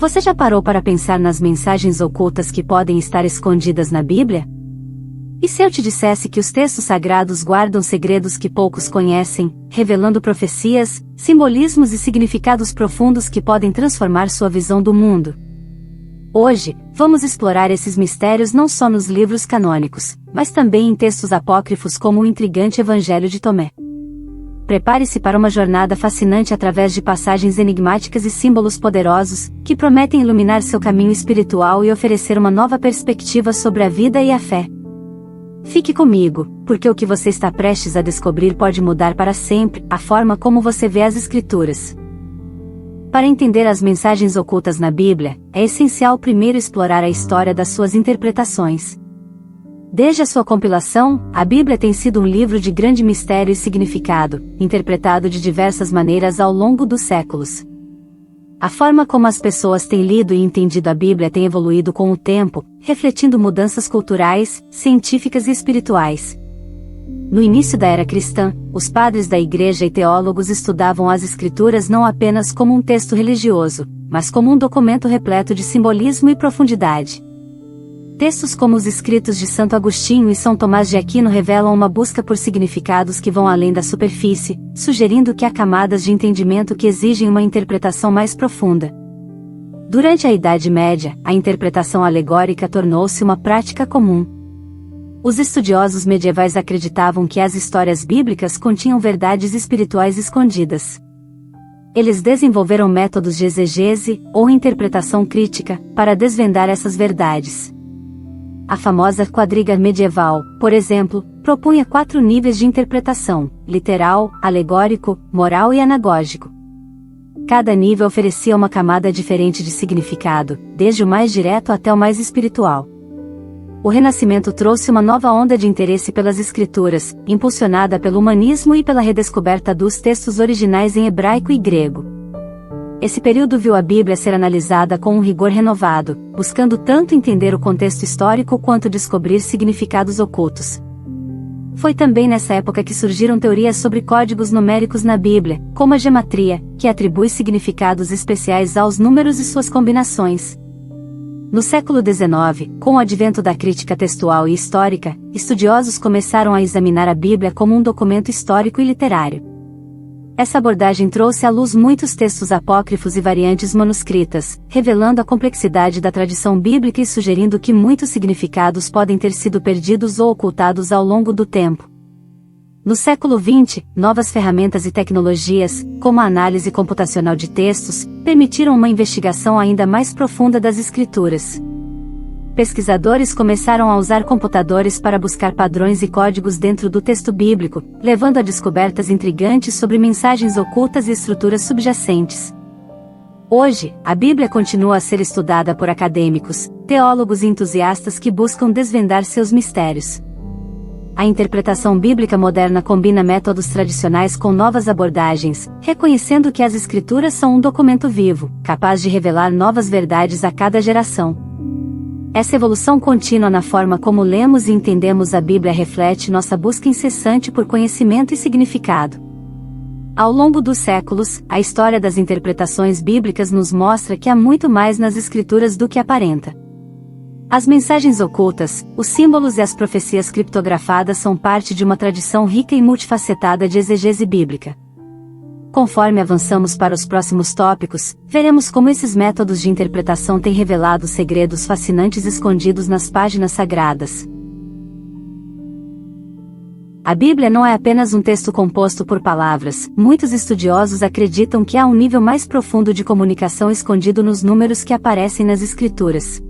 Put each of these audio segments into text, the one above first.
Você já parou para pensar nas mensagens ocultas que podem estar escondidas na Bíblia? E se eu te dissesse que os textos sagrados guardam segredos que poucos conhecem, revelando profecias, simbolismos e significados profundos que podem transformar sua visão do mundo? Hoje, vamos explorar esses mistérios não só nos livros canônicos, mas também em textos apócrifos como o intrigante Evangelho de Tomé. Prepare-se para uma jornada fascinante através de passagens enigmáticas e símbolos poderosos, que prometem iluminar seu caminho espiritual e oferecer uma nova perspectiva sobre a vida e a fé. Fique comigo, porque o que você está prestes a descobrir pode mudar para sempre a forma como você vê as Escrituras. Para entender as mensagens ocultas na Bíblia, é essencial primeiro explorar a história das suas interpretações. Desde a sua compilação, a Bíblia tem sido um livro de grande mistério e significado, interpretado de diversas maneiras ao longo dos séculos. A forma como as pessoas têm lido e entendido a Bíblia tem evoluído com o tempo, refletindo mudanças culturais, científicas e espirituais. No início da era cristã, os padres da Igreja e teólogos estudavam as Escrituras não apenas como um texto religioso, mas como um documento repleto de simbolismo e profundidade. Textos como os escritos de Santo Agostinho e São Tomás de Aquino revelam uma busca por significados que vão além da superfície, sugerindo que há camadas de entendimento que exigem uma interpretação mais profunda. Durante a Idade Média, a interpretação alegórica tornou-se uma prática comum. Os estudiosos medievais acreditavam que as histórias bíblicas continham verdades espirituais escondidas. Eles desenvolveram métodos de exegese, ou interpretação crítica, para desvendar essas verdades. A famosa quadriga medieval, por exemplo, propunha 4 níveis de interpretação: literal, alegórico, moral e anagógico. Cada nível oferecia uma camada diferente de significado, desde o mais direto até o mais espiritual. O Renascimento trouxe uma nova onda de interesse pelas Escrituras, impulsionada pelo humanismo e pela redescoberta dos textos originais em hebraico e grego. Esse período viu a Bíblia ser analisada com um rigor renovado, buscando tanto entender o contexto histórico quanto descobrir significados ocultos. Foi também nessa época que surgiram teorias sobre códigos numéricos na Bíblia, como a gematria, que atribui significados especiais aos números e suas combinações. No século XIX, com o advento da crítica textual e histórica, estudiosos começaram a examinar a Bíblia como um documento histórico e literário. Essa abordagem trouxe à luz muitos textos apócrifos e variantes manuscritas, revelando a complexidade da tradição bíblica e sugerindo que muitos significados podem ter sido perdidos ou ocultados ao longo do tempo. No século XX, novas ferramentas e tecnologias, como a análise computacional de textos, permitiram uma investigação ainda mais profunda das Escrituras. Pesquisadores começaram a usar computadores para buscar padrões e códigos dentro do texto bíblico, levando a descobertas intrigantes sobre mensagens ocultas e estruturas subjacentes. Hoje, a Bíblia continua a ser estudada por acadêmicos, teólogos e entusiastas que buscam desvendar seus mistérios. A interpretação bíblica moderna combina métodos tradicionais com novas abordagens, reconhecendo que as Escrituras são um documento vivo, capaz de revelar novas verdades a cada geração. Essa evolução contínua na forma como lemos e entendemos a Bíblia reflete nossa busca incessante por conhecimento e significado. Ao longo dos séculos, a história das interpretações bíblicas nos mostra que há muito mais nas Escrituras do que aparenta. As mensagens ocultas, os símbolos e as profecias criptografadas são parte de uma tradição rica e multifacetada de exegese bíblica. Conforme avançamos para os próximos tópicos, veremos como esses métodos de interpretação têm revelado segredos fascinantes escondidos nas páginas sagradas. A Bíblia não é apenas um texto composto por palavras. Muitos estudiosos acreditam que há um nível mais profundo de comunicação escondido nos números que aparecem nas Escrituras.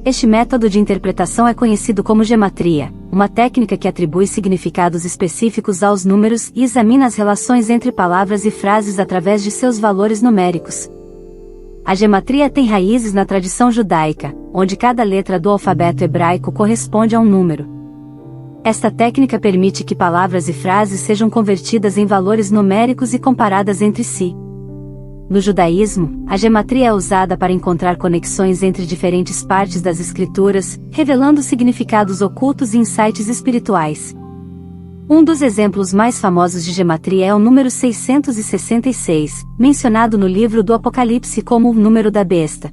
Este método de interpretação é conhecido como gematria, uma técnica que atribui significados específicos aos números e examina as relações entre palavras e frases através de seus valores numéricos. A gematria tem raízes na tradição judaica, onde cada letra do alfabeto hebraico corresponde a um número. Esta técnica permite que palavras e frases sejam convertidas em valores numéricos e comparadas entre si. No judaísmo, a gematria é usada para encontrar conexões entre diferentes partes das Escrituras, revelando significados ocultos e insights espirituais. Um dos exemplos mais famosos de gematria é o número 666, mencionado no livro do Apocalipse como o número da besta.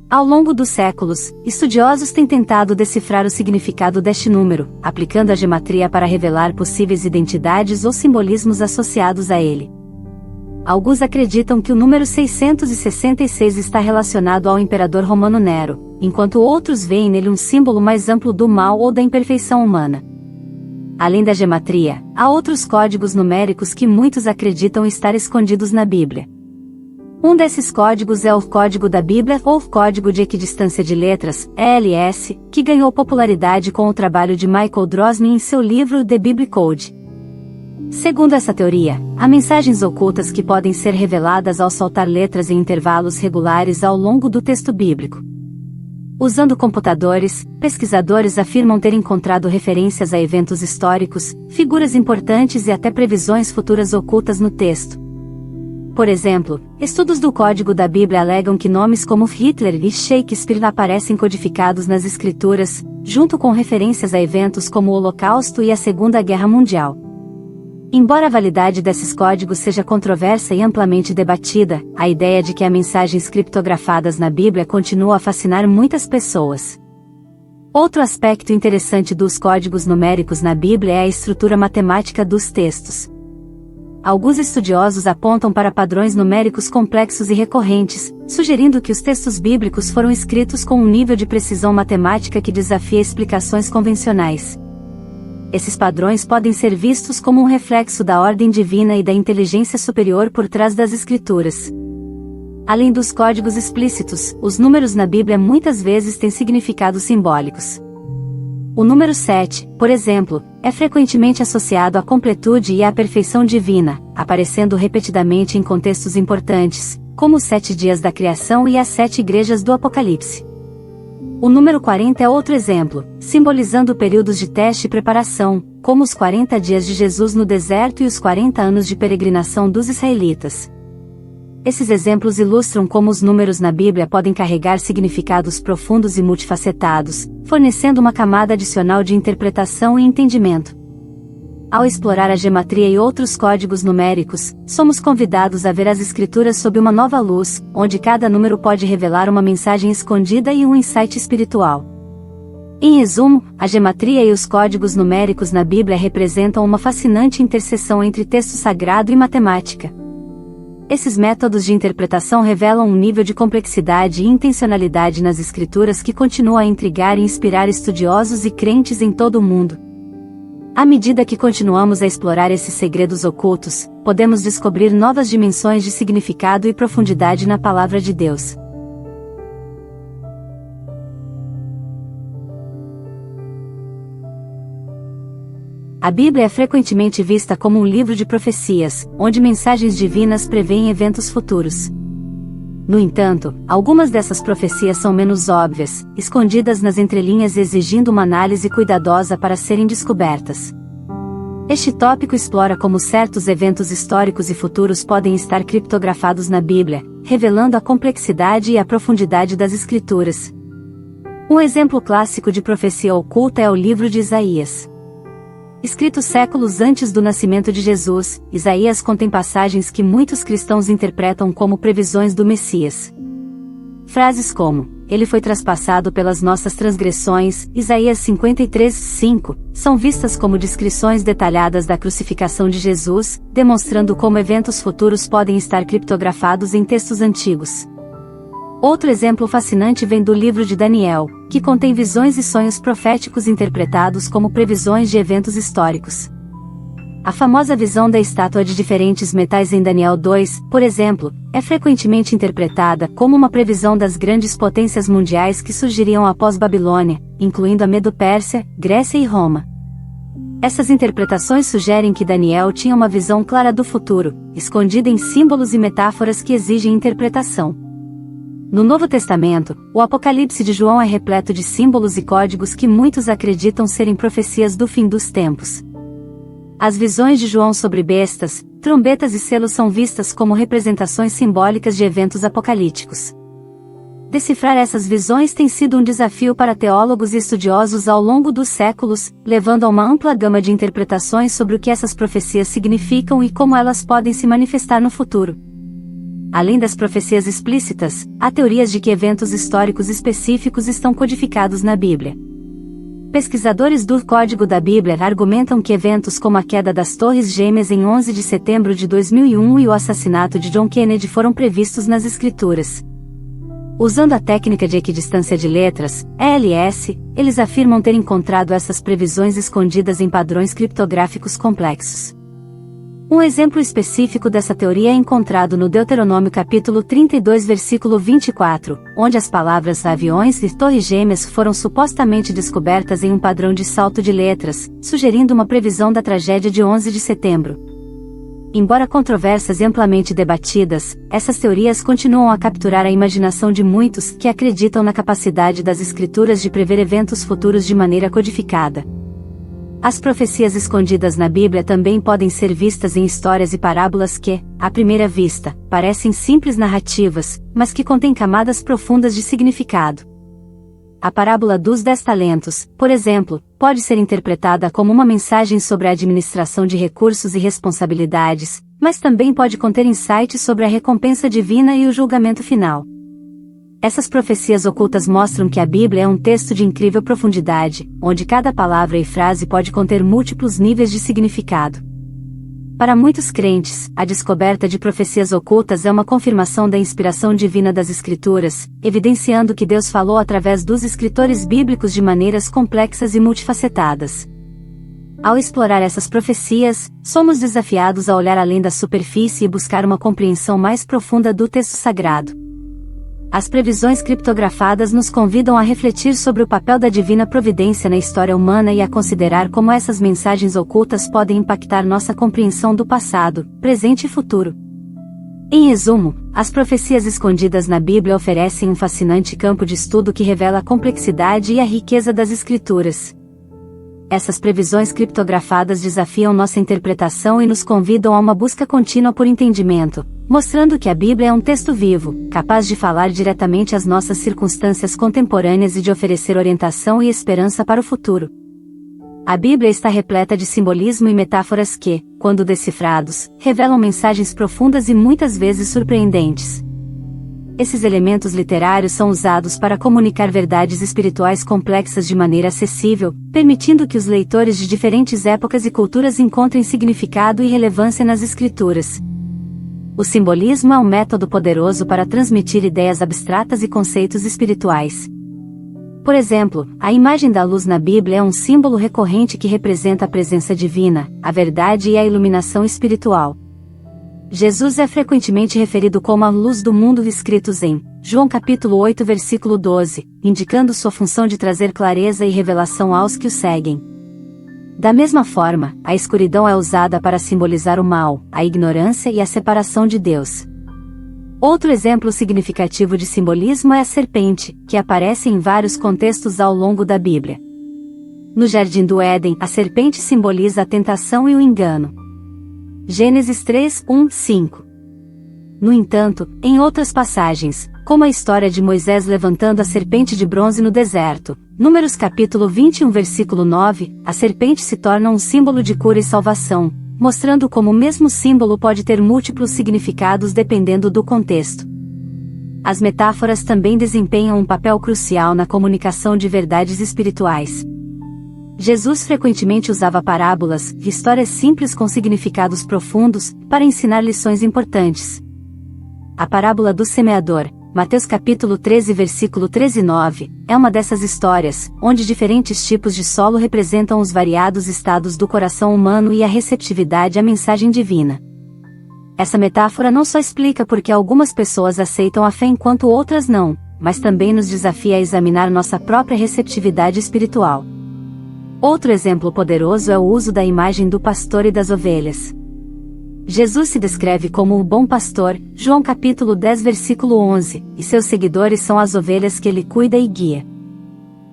Ao longo dos séculos, estudiosos têm tentado decifrar o significado deste número, aplicando a gematria para revelar possíveis identidades ou simbolismos associados a ele. Alguns acreditam que o número 666 está relacionado ao imperador romano Nero, enquanto outros veem nele um símbolo mais amplo do mal ou da imperfeição humana. Além da gematria, há outros códigos numéricos que muitos acreditam estar escondidos na Bíblia. Um desses códigos é o Código da Bíblia ou Código de Equidistância de Letras, ELS, que ganhou popularidade com o trabalho de Michael Drosnin em seu livro The Bible Code. Segundo essa teoria, há mensagens ocultas que podem ser reveladas ao soltar letras em intervalos regulares ao longo do texto bíblico. Usando computadores, pesquisadores afirmam ter encontrado referências a eventos históricos, figuras importantes e até previsões futuras ocultas no texto. Por exemplo, estudos do Código da Bíblia alegam que nomes como Hitler e Shakespeare aparecem codificados nas Escrituras, junto com referências a eventos como o Holocausto e a Segunda Guerra Mundial. Embora a validade desses códigos seja controversa e amplamente debatida, a ideia de que há mensagens criptografadas na Bíblia continua a fascinar muitas pessoas. Outro aspecto interessante dos códigos numéricos na Bíblia é a estrutura matemática dos textos. Alguns estudiosos apontam para padrões numéricos complexos e recorrentes, sugerindo que os textos bíblicos foram escritos com um nível de precisão matemática que desafia explicações convencionais. Esses padrões podem ser vistos como um reflexo da ordem divina e da inteligência superior por trás das Escrituras. Além dos códigos explícitos, os números na Bíblia muitas vezes têm significados simbólicos. O número 7, por exemplo, é frequentemente associado à completude e à perfeição divina, aparecendo repetidamente em contextos importantes, como os 7 dias da criação e as 7 igrejas do Apocalipse. O número 40 é outro exemplo, simbolizando períodos de teste e preparação, como os 40 dias de Jesus no deserto e os 40 anos de peregrinação dos israelitas. Esses exemplos ilustram como os números na Bíblia podem carregar significados profundos e multifacetados, fornecendo uma camada adicional de interpretação e entendimento. Ao explorar a gematria e outros códigos numéricos, somos convidados a ver as Escrituras sob uma nova luz, onde cada número pode revelar uma mensagem escondida e um insight espiritual. Em resumo, a gematria e os códigos numéricos na Bíblia representam uma fascinante interseção entre texto sagrado e matemática. Esses métodos de interpretação revelam um nível de complexidade e intencionalidade nas Escrituras que continua a intrigar e inspirar estudiosos e crentes em todo o mundo. À medida que continuamos a explorar esses segredos ocultos, podemos descobrir novas dimensões de significado e profundidade na Palavra de Deus. A Bíblia é frequentemente vista como um livro de profecias, onde mensagens divinas preveem eventos futuros. No entanto, algumas dessas profecias são menos óbvias, escondidas nas entrelinhas e exigindo uma análise cuidadosa para serem descobertas. Este tópico explora como certos eventos históricos e futuros podem estar criptografados na Bíblia, revelando a complexidade e a profundidade das Escrituras. Um exemplo clássico de profecia oculta é o livro de Isaías. Escrito séculos antes do nascimento de Jesus, Isaías contém passagens que muitos cristãos interpretam como previsões do Messias. Frases como, ele foi traspassado pelas nossas transgressões, Isaías 53:5, são vistas como descrições detalhadas da crucificação de Jesus, demonstrando como eventos futuros podem estar criptografados em textos antigos. Outro exemplo fascinante vem do livro de Daniel, que contém visões e sonhos proféticos interpretados como previsões de eventos históricos. A famosa visão da estátua de diferentes metais em Daniel 2, por exemplo, é frequentemente interpretada como uma previsão das grandes potências mundiais que surgiriam após Babilônia, incluindo a Medo-Pérsia, Grécia e Roma. Essas interpretações sugerem que Daniel tinha uma visão clara do futuro, escondida em símbolos e metáforas que exigem interpretação. No Novo Testamento, o Apocalipse de João é repleto de símbolos e códigos que muitos acreditam serem profecias do fim dos tempos. As visões de João sobre bestas, trombetas e selos são vistas como representações simbólicas de eventos apocalípticos. Decifrar essas visões tem sido um desafio para teólogos e estudiosos ao longo dos séculos, levando a uma ampla gama de interpretações sobre o que essas profecias significam e como elas podem se manifestar no futuro. Além das profecias explícitas, há teorias de que eventos históricos específicos estão codificados na Bíblia. Pesquisadores do Código da Bíblia argumentam que eventos como a queda das Torres Gêmeas em 11 de setembro de 2001 e o assassinato de John Kennedy foram previstos nas Escrituras. Usando a técnica de equidistância de letras, ELS, eles afirmam ter encontrado essas previsões escondidas em padrões criptográficos complexos. Um exemplo específico dessa teoria é encontrado no Deuteronômio capítulo 32 versículo 24, onde as palavras aviões e torres gêmeas foram supostamente descobertas em um padrão de salto de letras, sugerindo uma previsão da tragédia de 11 de setembro. Embora controversas e amplamente debatidas, essas teorias continuam a capturar a imaginação de muitos que acreditam na capacidade das escrituras de prever eventos futuros de maneira codificada. As profecias escondidas na Bíblia também podem ser vistas em histórias e parábolas que, à primeira vista, parecem simples narrativas, mas que contêm camadas profundas de significado. A parábola dos 10 talentos, por exemplo, pode ser interpretada como uma mensagem sobre a administração de recursos e responsabilidades, mas também pode conter insights sobre a recompensa divina e o julgamento final. Essas profecias ocultas mostram que a Bíblia é um texto de incrível profundidade, onde cada palavra e frase pode conter múltiplos níveis de significado. Para muitos crentes, a descoberta de profecias ocultas é uma confirmação da inspiração divina das Escrituras, evidenciando que Deus falou através dos escritores bíblicos de maneiras complexas e multifacetadas. Ao explorar essas profecias, somos desafiados a olhar além da superfície e buscar uma compreensão mais profunda do texto sagrado. As previsões criptografadas nos convidam a refletir sobre o papel da divina providência na história humana e a considerar como essas mensagens ocultas podem impactar nossa compreensão do passado, presente e futuro. Em resumo, as profecias escondidas na Bíblia oferecem um fascinante campo de estudo que revela a complexidade e a riqueza das Escrituras. Essas previsões criptografadas desafiam nossa interpretação e nos convidam a uma busca contínua por entendimento, mostrando que a Bíblia é um texto vivo, capaz de falar diretamente às nossas circunstâncias contemporâneas e de oferecer orientação e esperança para o futuro. A Bíblia está repleta de simbolismo e metáforas que, quando decifrados, revelam mensagens profundas e muitas vezes surpreendentes. Esses elementos literários são usados para comunicar verdades espirituais complexas de maneira acessível, permitindo que os leitores de diferentes épocas e culturas encontrem significado e relevância nas Escrituras. O simbolismo é um método poderoso para transmitir ideias abstratas e conceitos espirituais. Por exemplo, a imagem da luz na Bíblia é um símbolo recorrente que representa a presença divina, a verdade e a iluminação espiritual. Jesus é frequentemente referido como a luz do mundo escritos em João capítulo 8 versículo 12, indicando sua função de trazer clareza e revelação aos que o seguem. Da mesma forma, a escuridão é usada para simbolizar o mal, a ignorância e a separação de Deus. Outro exemplo significativo de simbolismo é a serpente, que aparece em vários contextos ao longo da Bíblia. No Jardim do Éden, a serpente simboliza a tentação e o engano. Gênesis 3, 1, 5. No entanto, em outras passagens, como a história de Moisés levantando a serpente de bronze no deserto, Números capítulo 21 versículo 9, a serpente se torna um símbolo de cura e salvação, mostrando como o mesmo símbolo pode ter múltiplos significados dependendo do contexto. As metáforas também desempenham um papel crucial na comunicação de verdades espirituais. Jesus frequentemente usava parábolas, histórias simples com significados profundos, para ensinar lições importantes. A parábola do semeador, Mateus capítulo 13 versículo 13 e 9, é uma dessas histórias, onde diferentes tipos de solo representam os variados estados do coração humano e a receptividade à mensagem divina. Essa metáfora não só explica por que algumas pessoas aceitam a fé enquanto outras não, mas também nos desafia a examinar nossa própria receptividade espiritual. Outro exemplo poderoso é o uso da imagem do pastor e das ovelhas. Jesus se descreve como o bom pastor, João capítulo 10 versículo 11, e seus seguidores são as ovelhas que ele cuida e guia.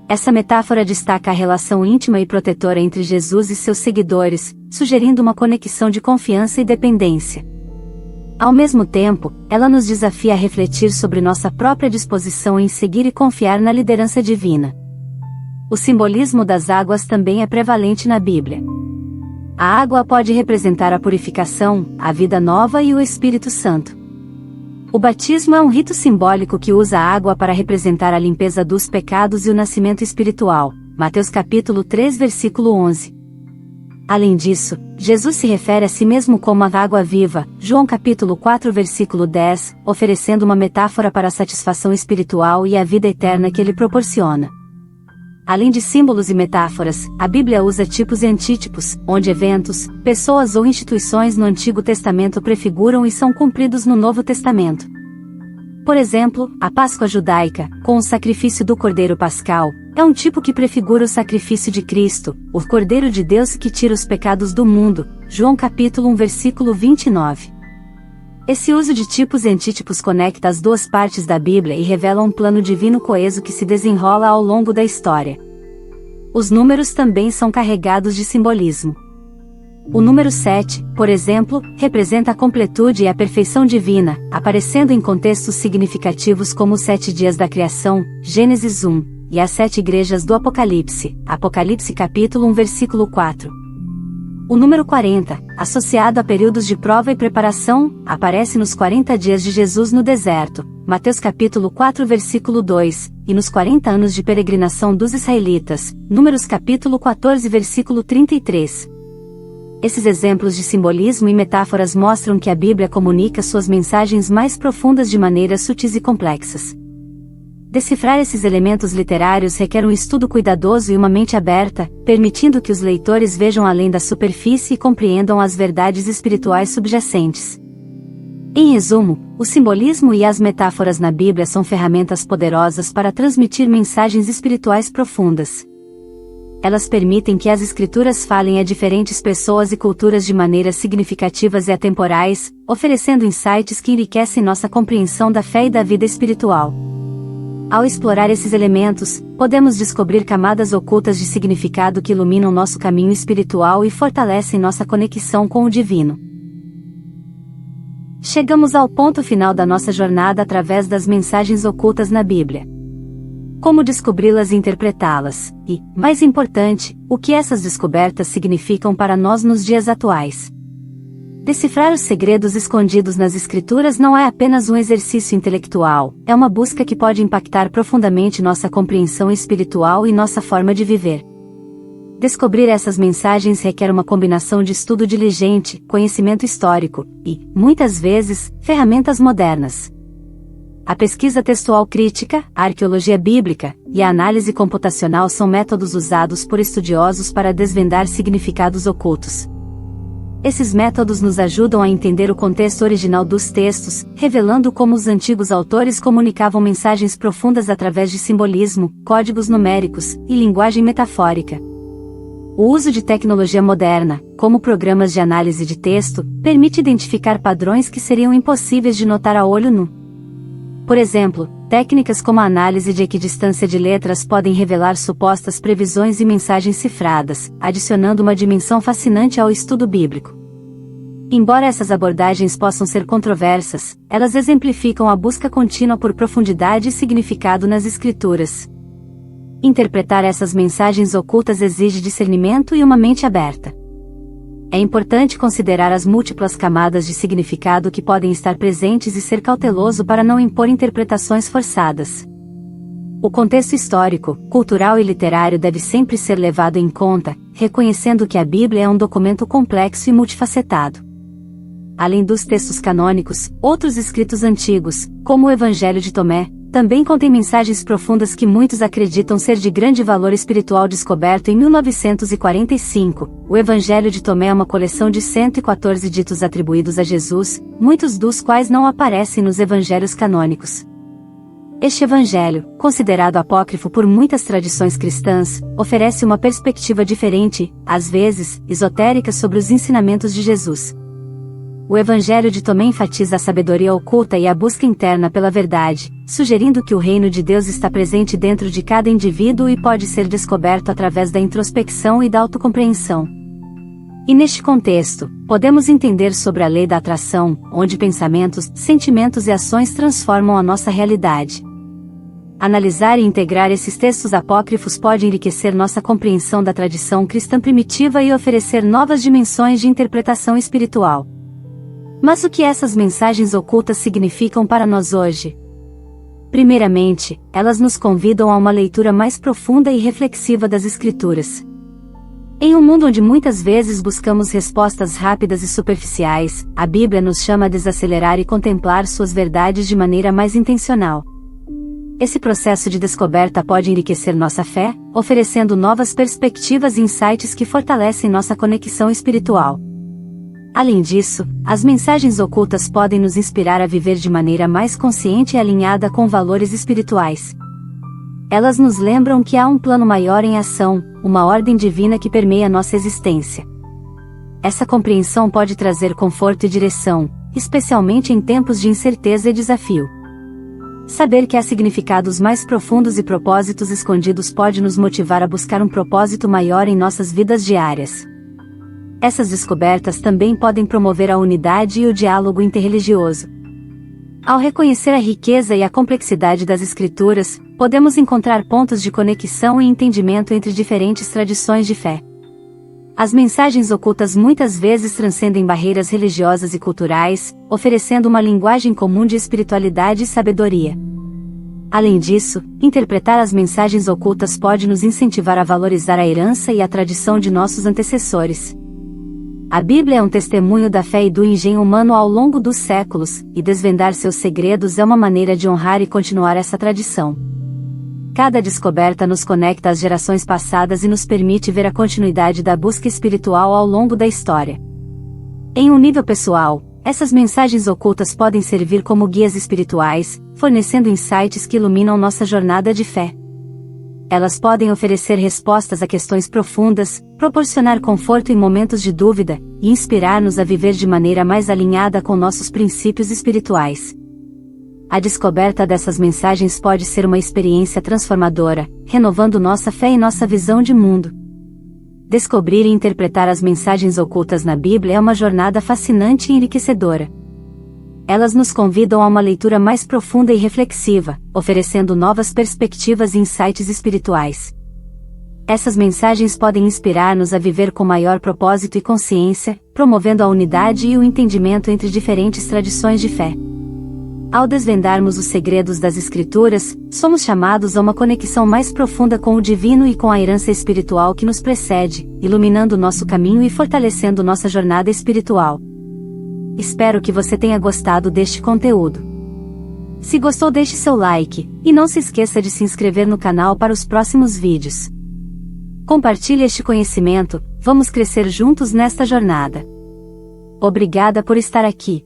Essa metáfora destaca a relação íntima e protetora entre Jesus e seus seguidores, sugerindo uma conexão de confiança e dependência. Ao mesmo tempo, ela nos desafia a refletir sobre nossa própria disposição em seguir e confiar na liderança divina. O simbolismo das águas também é prevalente na Bíblia. A água pode representar a purificação, a vida nova e o Espírito Santo. O batismo é um rito simbólico que usa a água para representar a limpeza dos pecados e o nascimento espiritual. Mateus capítulo 3 versículo 11. Além disso, Jesus se refere a si mesmo como a água viva, João capítulo 4 versículo 10, oferecendo uma metáfora para a satisfação espiritual e a vida eterna que ele proporciona. Além de símbolos e metáforas, a Bíblia usa tipos e antítipos, onde eventos, pessoas ou instituições no Antigo Testamento prefiguram e são cumpridos no Novo Testamento. Por exemplo, a Páscoa judaica, com o sacrifício do Cordeiro Pascal, é um tipo que prefigura o sacrifício de Cristo, o Cordeiro de Deus que tira os pecados do mundo, João capítulo 1 versículo 29. Esse uso de tipos e antítipos conecta as duas partes da Bíblia e revela um plano divino coeso que se desenrola ao longo da história. Os números também são carregados de simbolismo. O número 7, por exemplo, representa a completude e a perfeição divina, aparecendo em contextos significativos como os 7 dias da criação, Gênesis 1, e as 7 igrejas do Apocalipse, Apocalipse capítulo 1 versículo 4. O número 40, associado a períodos de prova e preparação, aparece nos 40 dias de Jesus no deserto, Mateus capítulo 4 versículo 2, e nos 40 anos de peregrinação dos israelitas, Números capítulo 14 versículo 33. Esses exemplos de simbolismo e metáforas mostram que a Bíblia comunica suas mensagens mais profundas de maneiras sutis e complexas. Decifrar esses elementos literários requer um estudo cuidadoso e uma mente aberta, permitindo que os leitores vejam além da superfície e compreendam as verdades espirituais subjacentes. Em resumo, o simbolismo e as metáforas na Bíblia são ferramentas poderosas para transmitir mensagens espirituais profundas. Elas permitem que as Escrituras falem a diferentes pessoas e culturas de maneiras significativas e atemporais, oferecendo insights que enriquecem nossa compreensão da fé e da vida espiritual. Ao explorar esses elementos, podemos descobrir camadas ocultas de significado que iluminam nosso caminho espiritual e fortalecem nossa conexão com o divino. Chegamos ao ponto final da nossa jornada através das mensagens ocultas na Bíblia. Como descobri-las e interpretá-las, e, mais importante, o que essas descobertas significam para nós nos dias atuais. Decifrar os segredos escondidos nas Escrituras não é apenas um exercício intelectual, é uma busca que pode impactar profundamente nossa compreensão espiritual e nossa forma de viver. Descobrir essas mensagens requer uma combinação de estudo diligente, conhecimento histórico e, muitas vezes, ferramentas modernas. A pesquisa textual crítica, a arqueologia bíblica e a análise computacional são métodos usados por estudiosos para desvendar significados ocultos. Esses métodos nos ajudam a entender o contexto original dos textos, revelando como os antigos autores comunicavam mensagens profundas através de simbolismo, códigos numéricos e linguagem metafórica. O uso de tecnologia moderna, como programas de análise de texto, permite identificar padrões que seriam impossíveis de notar a olho nu. Por exemplo, técnicas como a análise de equidistância de letras podem revelar supostas previsões e mensagens cifradas, adicionando uma dimensão fascinante ao estudo bíblico. Embora essas abordagens possam ser controversas, elas exemplificam a busca contínua por profundidade e significado nas Escrituras. Interpretar essas mensagens ocultas exige discernimento e uma mente aberta. É importante considerar as múltiplas camadas de significado que podem estar presentes e ser cauteloso para não impor interpretações forçadas. O contexto histórico, cultural e literário deve sempre ser levado em conta, reconhecendo que a Bíblia é um documento complexo e multifacetado. Além dos textos canônicos, outros escritos antigos, como o Evangelho de Tomé, também contém mensagens profundas que muitos acreditam ser de grande valor espiritual. Descoberto em 1945, o Evangelho de Tomé é uma coleção de 114 ditos atribuídos a Jesus, muitos dos quais não aparecem nos evangelhos canônicos. Este evangelho, considerado apócrifo por muitas tradições cristãs, oferece uma perspectiva diferente, às vezes, esotérica sobre os ensinamentos de Jesus. O Evangelho de Tomé enfatiza a sabedoria oculta e a busca interna pela verdade, sugerindo que o reino de Deus está presente dentro de cada indivíduo e pode ser descoberto através da introspecção e da autocompreensão. E neste contexto, podemos entender sobre a lei da atração, onde pensamentos, sentimentos e ações transformam a nossa realidade. Analisar e integrar esses textos apócrifos pode enriquecer nossa compreensão da tradição cristã primitiva e oferecer novas dimensões de interpretação espiritual. Mas o que essas mensagens ocultas significam para nós hoje? Primeiramente, elas nos convidam a uma leitura mais profunda e reflexiva das Escrituras. Em um mundo onde muitas vezes buscamos respostas rápidas e superficiais, a Bíblia nos chama a desacelerar e contemplar suas verdades de maneira mais intencional. Esse processo de descoberta pode enriquecer nossa fé, oferecendo novas perspectivas e insights que fortalecem nossa conexão espiritual. Além disso, as mensagens ocultas podem nos inspirar a viver de maneira mais consciente e alinhada com valores espirituais. Elas nos lembram que há um plano maior em ação, uma ordem divina que permeia nossa existência. Essa compreensão pode trazer conforto e direção, especialmente em tempos de incerteza e desafio. Saber que há significados mais profundos e propósitos escondidos pode nos motivar a buscar um propósito maior em nossas vidas diárias. Essas descobertas também podem promover a unidade e o diálogo interreligioso. Ao reconhecer a riqueza e a complexidade das Escrituras, podemos encontrar pontos de conexão e entendimento entre diferentes tradições de fé. As mensagens ocultas muitas vezes transcendem barreiras religiosas e culturais, oferecendo uma linguagem comum de espiritualidade e sabedoria. Além disso, interpretar as mensagens ocultas pode nos incentivar a valorizar a herança e a tradição de nossos antecessores. A Bíblia é um testemunho da fé e do engenho humano ao longo dos séculos, e desvendar seus segredos é uma maneira de honrar e continuar essa tradição. Cada descoberta nos conecta às gerações passadas e nos permite ver a continuidade da busca espiritual ao longo da história. Em um nível pessoal, essas mensagens ocultas podem servir como guias espirituais, fornecendo insights que iluminam nossa jornada de fé. Elas podem oferecer respostas a questões profundas, proporcionar conforto em momentos de dúvida, e inspirar-nos a viver de maneira mais alinhada com nossos princípios espirituais. A descoberta dessas mensagens pode ser uma experiência transformadora, renovando nossa fé e nossa visão de mundo. Descobrir e interpretar as mensagens ocultas na Bíblia é uma jornada fascinante e enriquecedora. Elas nos convidam a uma leitura mais profunda e reflexiva, oferecendo novas perspectivas e insights espirituais. Essas mensagens podem inspirar-nos a viver com maior propósito e consciência, promovendo a unidade e o entendimento entre diferentes tradições de fé. Ao desvendarmos os segredos das Escrituras, somos chamados a uma conexão mais profunda com o divino e com a herança espiritual que nos precede, iluminando nosso caminho e fortalecendo nossa jornada espiritual. Espero que você tenha gostado deste conteúdo. Se gostou, deixe seu like, e não se esqueça de se inscrever no canal para os próximos vídeos. Compartilhe este conhecimento, vamos crescer juntos nesta jornada. Obrigada por estar aqui.